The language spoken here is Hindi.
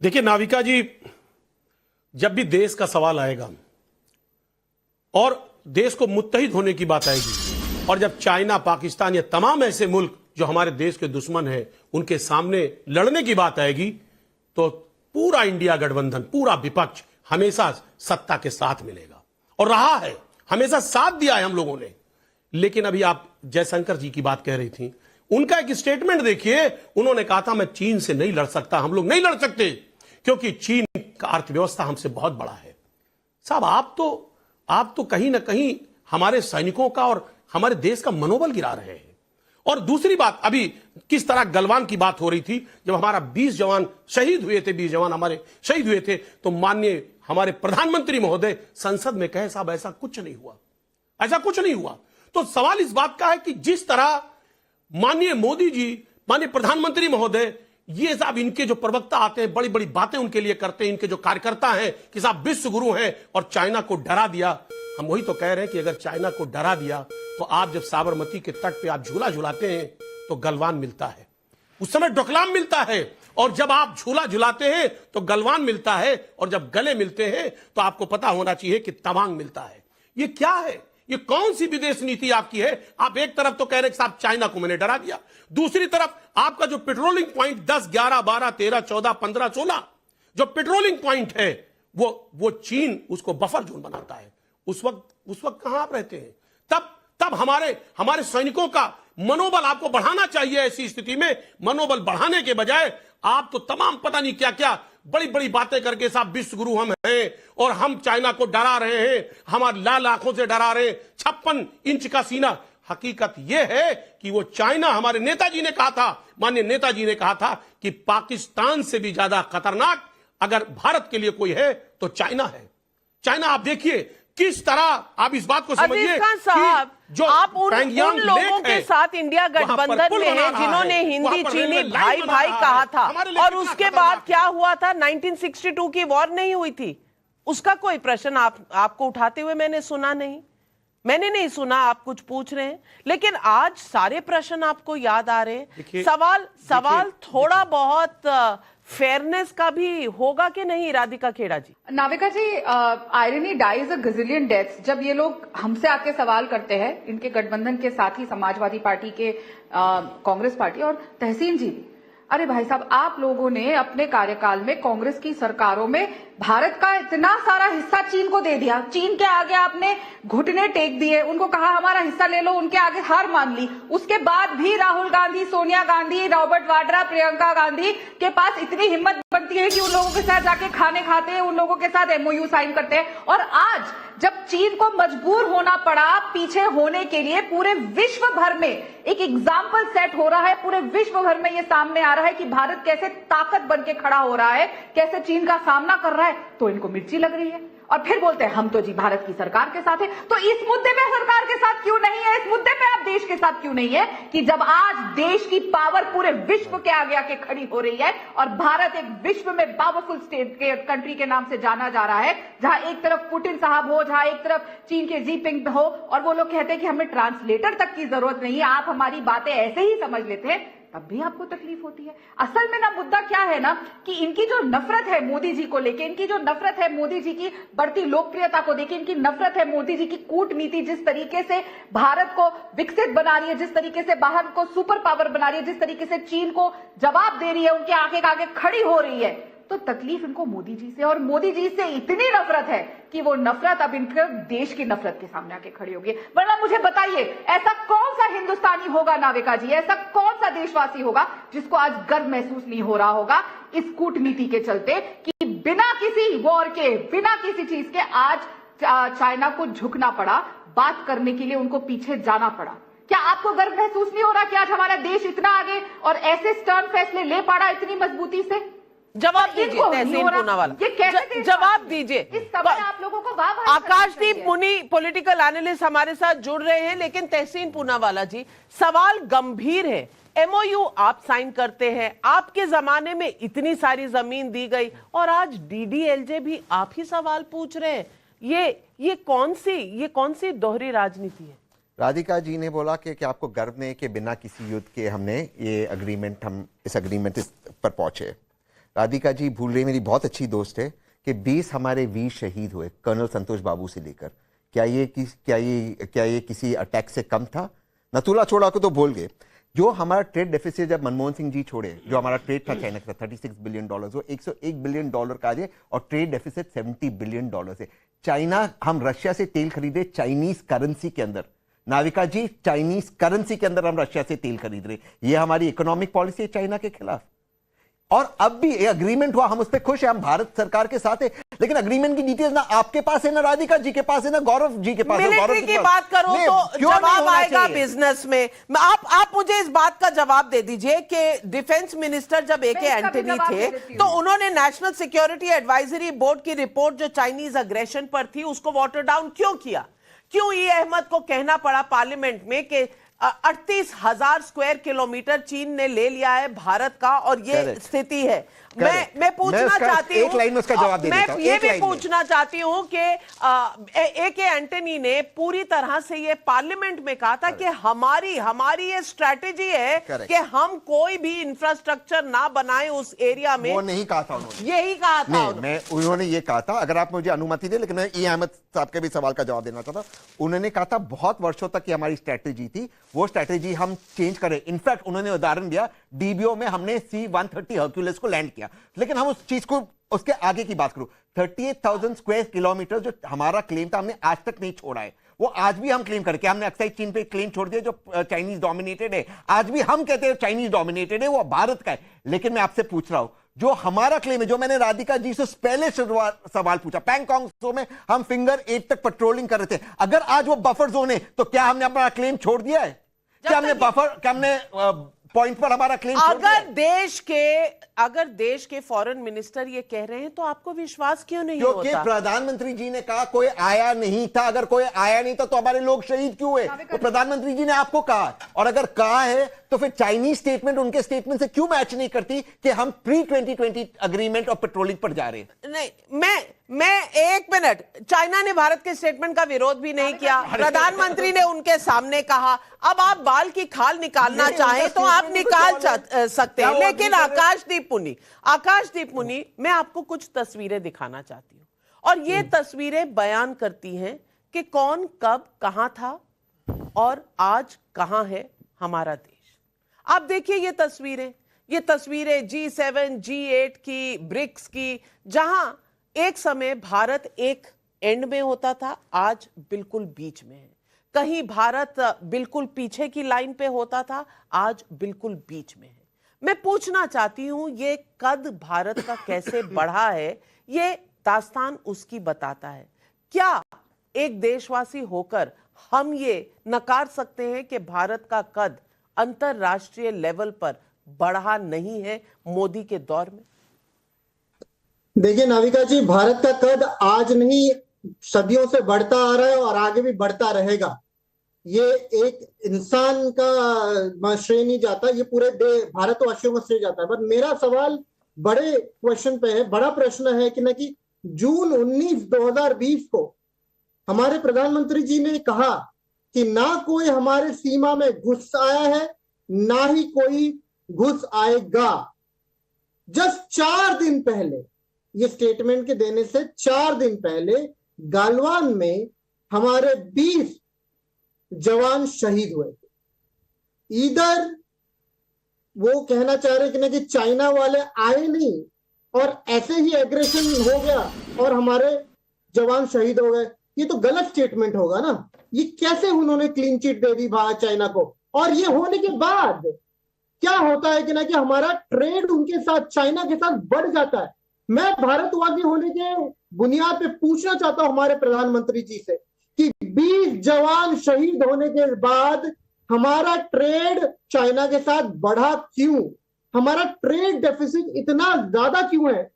देखिए नाविका जी, जब भी देश का सवाल आएगा और देश को मुत्तहिद होने की बात आएगी और जब चाइना, पाकिस्तान या तमाम ऐसे मुल्क जो हमारे देश के दुश्मन हैं उनके सामने लड़ने की बात आएगी तो पूरा इंडिया गठबंधन, पूरा विपक्ष हमेशा सत्ता के साथ मिलेगा और रहा है, हमेशा साथ दिया है हम लोगों ने। लेकिन अभी आप जयशंकर जी की बात कह रही थी, उनका एक स्टेटमेंट देखिए, उन्होंने कहा था मैं चीन से नहीं लड़ सकता, हम लोग नहीं लड़ सकते क्योंकि चीन का अर्थव्यवस्था हमसे बहुत बड़ा है। साहब आप तो कहीं ना कहीं हमारे सैनिकों का और हमारे देश का मनोबल गिरा रहे हैं। और दूसरी बात, अभी किस तरह गलवान की बात हो रही थी, जब हमारा 20 जवान शहीद हुए थे, 20 जवान हमारे शहीद हुए थे, तो माननीय हमारे प्रधानमंत्री महोदय संसद में कहे साहब ऐसा कुछ नहीं हुआ, ऐसा कुछ नहीं हुआ। तो सवाल इस बात का है कि जिस तरह माननीय मोदी जी, माननीय प्रधानमंत्री महोदय, ये साहब इनके जो प्रवक्ता आते हैं, बड़ी बड़ी बातें उनके लिए करते हैं, इनके जो कार्यकर्ता हैं कि साहब विश्व गुरु हैं और चाइना को डरा दिया। हम वही तो कह रहे हैं कि अगर चाइना को डरा दिया तो आप जब साबरमती के तट पे आप झूला झुलाते हैं तो गलवान मिलता है, उस समय डोकलाम मिलता है, और जब आप झूला झुलाते हैं तो गलवान मिलता है, और जब गले मिलते हैं तो आपको पता होना चाहिए कि तवांग मिलता है। ये क्या है? ये कौन सी विदेश नीति आपकी है? आप एक तरफ तो कह रहे हैं कि साहब चाइना को मैंने डरा दिया, दूसरी तरफ आपका जो पेट्रोलिंग पॉइंट 10, 11, 12, 13, 14, 15, 16 जो पेट्रोलिंग पॉइंट है वो चीन उसको बफर जोन बनाता है। उस वक्त कहां आप रहते हैं? तब हमारे सैनिकों का मनोबल आपको बढ़ाना चाहिए। ऐसी स्थिति में मनोबल बढ़ाने के बजाय आप तो तमाम पता नहीं क्या क्या बड़ी बड़ी बातें करके साहब विश्व गुरु हम हैं और हम चाइना को डरा रहे हैं, हमारे लाल आंखों से डरा रहे हैं, 56 इंच का सीना। हकीकत यह है कि वो चाइना, हमारे नेताजी ने कहा था, माननीय नेताजी ने कहा था कि पाकिस्तान से भी ज्यादा खतरनाक अगर भारत के लिए कोई है तो चाइना है। चाइना, आप देखिए किस तरह, आप इस बात को समझिए साहब, जो आप उन लोगों के साथ इंडिया गठबंधन में हैं जिन्होंने हिंदी चीनी भाई भाई कहा था, और उसके बाद क्या हुआ था? 1962 की वॉर नहीं हुई थी, उसका कोई प्रश्न आपको उठाते हुए मैंने नहीं सुना। आप कुछ पूछ रहे हैं लेकिन आज सारे प्रश्न आपको याद आ रहे हैं। सवाल थोड़ा बहुत फेयरनेस का भी होगा कि नहीं? राधिका खेड़ा जी। नाविका जी, आयरनी डाइज अ गजिलियन डेथ्स। जब ये लोग हमसे आके सवाल करते हैं, इनके गठबंधन के साथ ही समाजवादी पार्टी के, कांग्रेस पार्टी और तहसीन जी भी, अरे भाई साहब, आप लोगों ने अपने कार्यकाल में कांग्रेस की सरकारों में भारत का इतना सारा हिस्सा चीन को दे दिया। चीन के आगे आपने घुटने टेक दिए, उनको कहा हमारा हिस्सा ले लो, उनके आगे हार मान ली। उसके बाद भी राहुल गांधी, सोनिया गांधी, रॉबर्ट वाड्रा, प्रियंका गांधी के पास इतनी हिम्मत बनती है कि उन लोगों के साथ जाके खाने खाते हैं, उन लोगों के साथ एमओयू साइन करते हैं। और आज जब चीन को मजबूर होना पड़ा पीछे होने के लिए, पूरे विश्व भर में एक एग्जाम्पल सेट हो रहा है, पूरे विश्व भर में यह सामने आ रहा है कि भारत कैसे ताकत बन के खड़ा हो रहा है, कैसे चीन का सामना कर रहा है, तो इनको मिर्ची लग रही है और फिर बोलते हैं हम तो जी भारत की सरकार के साथ है। तो इस मुद्दे पे सरकार के साथ क्यों नहीं है? इस मुद्दे पे आप देश के साथ क्यों नहीं है कि जब आज देश की पावर पूरे विश्व के आगे आके खड़ी हो रही है और भारत एक विश्व में पावरफुल स्टेट के कंट्री के नाम से जाना जा रहा है, जहां एक तरफ पुतिन साहब हो, जहां एक तरफ चीन के जिनपिंग हो, और वो लोग कहते हैं कि हमें ट्रांसलेटर तक की जरूरत नहीं है, आप हमारी बातें ऐसे ही समझ लेते हैं, तब भी आपको तकलीफ होती है। असल में ना मुद्दा क्या है ना कि इनकी जो नफरत है मोदी जी को लेके, इनकी जो नफरत है मोदी जी की बढ़ती लोकप्रियता को देखे, इनकी नफरत है मोदी जी की कूटनीति, जिस तरीके से भारत को विकसित बना रही है, जिस तरीके से भारत को सुपर पावर बना रही है, जिस तरीके से चीन को जवाब दे रही है, उनके आगे आगे खड़ी हो रही है, तो तकलीफ इनको मोदी जी से, और मोदी जी से इतनी नफरत है कि वो नफरत अब इनके देश की नफरत के सामने आके खड़ी होगी। वरना मुझे बताइए, ऐसा कौन सा हिंदुस्तानी होगा नाविका जी, ऐसा कौन सा देशवासी होगा जिसको आज गर्व महसूस नहीं हो रहा होगा इस कूटनीति के चलते कि बिना किसी वॉर के, बिना किसी चीज के आज चाइना को झुकना पड़ा, बात करने के लिए उनको पीछे जाना पड़ा। क्या आपको गर्व महसूस नहीं हो रहा कि आज हमारा देश इतना आगे और ऐसे स्टर्न फैसले ले पड़ा इतनी मजबूती से? जवाब दीजिए तहसीन पूनावाला, जवाब दीजिए। इस समय आप लोगों को आकाशदीप मुनि पॉलिटिकल एनालिस्ट हमारे साथ जुड़ रहे हैं, लेकिन तहसीन पूनावाला जी, सवाल गंभीर है। एमओयू आप साइन करते हैं, आपके जमाने में इतनी सारी जमीन दी गई और आज डीडीएलजे भी आप ही सवाल पूछ रहे हैं। ये कौन सी दोहरी राजनीति है? राधिका जी ने बोला कि आपको गर्व नहीं कि बिना किसी युद्ध के हमने ये अग्रीमेंट, हम इस अग्रीमेंट पर पहुंचे। राधिका जी भूल रही, मेरी बहुत अच्छी दोस्त है, कि 20 हमारे वीर शहीद हुए कर्नल संतोष बाबू से लेकर। क्या ये किसी अटैक से कम था? नथुला छोड़ा को तो बोल गए। जो हमारा ट्रेड डेफिसिट जब मनमोहन सिंह जी छोड़े, जो हमारा ट्रेड था चाइना का 36 बिलियन डॉलर, वो 101 बिलियन डॉलर का आज है, और ट्रेड डेफिसिट 70 बिलियन डॉलर से। चाइना, हम रशिया से तेल खरीदे चाइनीज करेंसी के अंदर, नाविका जी चाइनीज करेंसी के अंदर हम रशिया से तेल खरीद रहे। ये हमारी इकोनॉमिक पॉलिसी है चाइना के खिलाफ। और अब भी ये अग्रीमेंट हुआ, हम उस पर खुश हैं, हम भारत सरकार के साथ है, लेकिन अग्रीमेंट की डिटेल्स ना आपके पास है, ना राधिका जी के पास है, ना गौरव जी के पास है। मिलिट्री की बात करो तो जवाब आएगा बिजनेस में। आप मुझे इस बात का जवाब दे दीजिए कि डिफेंस मिनिस्टर जब ए के एंटनी थे तो उन्होंने नेशनल सिक्योरिटी एडवाइजरी बोर्ड की रिपोर्ट जो चाइनीज अग्रेशन पर थी उसको वाटर डाउन क्यों किया? क्यों ई अहमद को कहना पड़ा पार्लियामेंट में कि 38,000 स्क्वायर किलोमीटर चीन ने ले लिया है भारत का, और ये स्थिति है। मैं पूछना चाहती हूँ, एक लाइन में उसका जवाब दे देता हूं। मैं ये भी पूछना चाहती हूँ कि ए के एंटनी ने पूरी तरह से ये पार्लियामेंट में कहा था कि हमारी ये स्ट्रैटेजी है कि हम कोई भी इंफ्रास्ट्रक्चर ना बनाए उस एरिया में। वो नहीं कहा था उन्होंने, यही कहा था उन्होंने ये कहा था, अगर आप मुझे अनुमति दे, लेकिन मैं ई अहमद साहब के भी सवाल का जवाब देना चाहता। उन्होंने कहा था बहुत वर्षों तक की हमारी स्ट्रैटेजी थी, वो स्ट्रैटेजी हम चेंज करें। इनफैक्ट उन्होंने उदाहरण दिया, डीबीओ में हमने C-130 हर्क्यूलिस को लैंड किया, लेकिन हम उस चीज को, उसके आगे की बात करूं, 38,000 स्क्वायर किलोमीटर जो हमारा क्लेम था हमने आज तक नहीं छोड़ा है। वो आज भी हम क्लेम करके, हमने अक्सर चीन पे क्लेम छोड़ दिया जो चाइनीज डोमिनेटेड है। आज भी हम कहते हैं चाइनीज डोमिनेटेड है, वो भारत का है। लेकिन मैं आपसे पूछ रहा हूं, जो हमारा क्लेम है, जो मैंने राधिका जी से पहले सवाल पूछा, पैंगोंग त्सो में हम फिंगर 8 तक पेट्रोलिंग कर रहे थे, अगर आज वो बफर जोन है तो क्या हमने अपना क्लेम छोड़ दिया है? क्या हमने पॉइंट पर हमारा क्लेम छोड़ दिया? अगर देश के फॉरेन मिनिस्टर ये कह रहे हैं तो आपको विश्वास क्यों नहीं क्योंकि होता? प्रधानमंत्री जी ने कहा कोई आया नहीं था। अगर कोई आया नहीं था तो हमारे लोग शहीद क्यों हुए? तो प्रधानमंत्री जी ने आपको कहा, और अगर कहा है तो फिर चाइनीज स्टेटमेंट उनके स्टेटमेंट से क्यों मैच नहीं करती कि हम प्री 2020 अग्रीमेंट और पेट्रोलिंग पर जा रहे हैं? नहीं, मैं एक मिनट, चाइना ने भारत के स्टेटमेंट का विरोध भी नहीं किया, प्रधानमंत्री ने उनके सामने कहा। अब आप बाल की खाल निकालना चाहें तो आप निकाल सकते हैं, लेकिन आकाशदीप मुनि, मैं आपको कुछ तस्वीरें दिखाना चाहती हूं, और ये तस्वीरें बयान करती हैं कि कौन कब कहां था और आज कहां है हमारा देश। आप देखिए ये तस्वीरें G7, G8 की, ब्रिक्स की, जहां एक समय भारत एक एंड में होता था, आज बिल्कुल बीच में है। कहीं भारत बिल्कुल पीछे की लाइन पे होता था, आज बिल्कुल बीच में है। मैं पूछना चाहती हूं, ये कद भारत का कैसे बढ़ा है, ये दास्तान उसकी बताता है। क्या एक देशवासी होकर हम ये नकार सकते हैं कि भारत का कद अंतरराष्ट्रीय लेवल पर बढ़ा नहीं है मोदी के दौर में? देखिए नाविका जी, भारत का कद आज नहीं सदियों से बढ़ता आ रहा है और आगे भी बढ़ता रहेगा। ये एक इंसान का श्रेय नहीं जाता, ये पूरे भारतवासियों का श्रेय जाता है। पर मेरा सवाल बड़े क्वेश्चन पे है, बड़ा प्रश्न है कि जून 19, 2020 को हमारे प्रधानमंत्री जी ने कहा कि ना कोई हमारे सीमा में घुस आया है, ना ही कोई घुस आएगा। जस्ट 4 दिन पहले, ये स्टेटमेंट के देने से 4 दिन पहले गालवान में हमारे 20 जवान शहीद हुए थे। इधर वो कहना चाह रहे कि चाइना वाले आए नहीं और ऐसे ही एग्रेशन हो गया और हमारे जवान शहीद हो गए। ये तो गलत स्टेटमेंट होगा ना। ये कैसे उन्होंने क्लीन चिट दे दी भारत चाइना को? और ये होने के बाद क्या होता है कि हमारा ट्रेड उनके साथ, चाइना के साथ बढ़ जाता है। मैं भारतवासी होने के बुनियाद पे पूछना चाहता हूं हमारे प्रधानमंत्री जी से कि 20 जवान शहीद होने के बाद हमारा ट्रेड चाइना के साथ बढ़ा क्यों? हमारा ट्रेड डेफिसिट इतना ज्यादा क्यों है?